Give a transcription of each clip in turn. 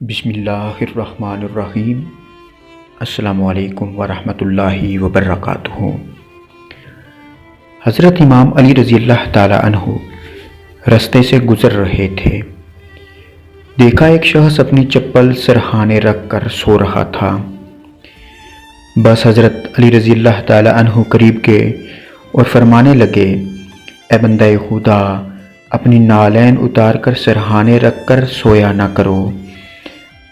بسم اللہ الرحمن الرحیم۔ السلام علیکم ورحمۃ اللہ وبرکاتہ۔ حضرت امام علی رضی اللہ تعالی عنہ رستے سے گزر رہے تھے۔ دیکھا ایک شخص اپنی چپل سرہانے رکھ کر سو رہا تھا۔ بس حضرت علی رضی اللہ تعالی عنہ قریب گئے اور فرمانے لگے، اے بندہ خدا، اپنی نالین اتار کر سرہانے رکھ کر سویا نہ کرو،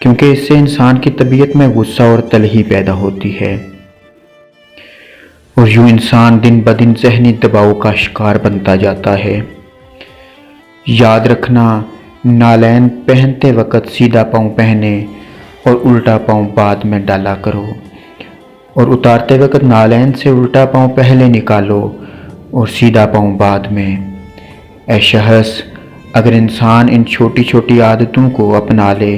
کیونکہ اس سے انسان کی طبیعت میں غصہ اور تلخی پیدا ہوتی ہے، اور یوں انسان دن بدن ذہنی دباؤ کا شکار بنتا جاتا ہے۔ یاد رکھنا، نالین پہنتے وقت سیدھا پاؤں پہنے اور الٹا پاؤں بعد میں ڈالا کرو، اور اتارتے وقت نالین سے الٹا پاؤں پہلے نکالو اور سیدھا پاؤں بعد میں۔ اے شخص، اگر انسان ان چھوٹی چھوٹی عادتوں کو اپنا لے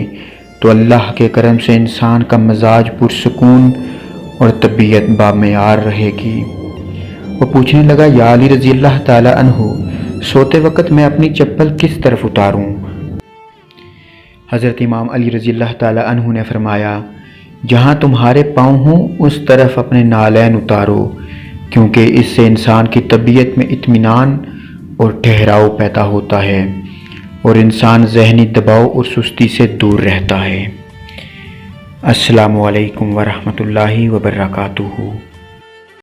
تو اللہ کے کرم سے انسان کا مزاج پرسکون اور طبیعت بامعیار رہے گی۔ وہ پوچھنے لگا، یا علی رضی اللہ تعالی عنہ، سوتے وقت میں اپنی چپل کس طرف اتاروں؟ حضرت امام علی رضی اللہ تعالی عنہ نے فرمایا، جہاں تمہارے پاؤں ہوں اس طرف اپنے نالین اتارو، کیونکہ اس سے انسان کی طبیعت میں اطمینان اور ٹھہراؤ پیدا ہوتا ہے اور انسان ذہنی دباؤ اور سستی سے دور رہتا ہے۔ السلام علیکم ورحمۃ اللہ وبرکاتہ۔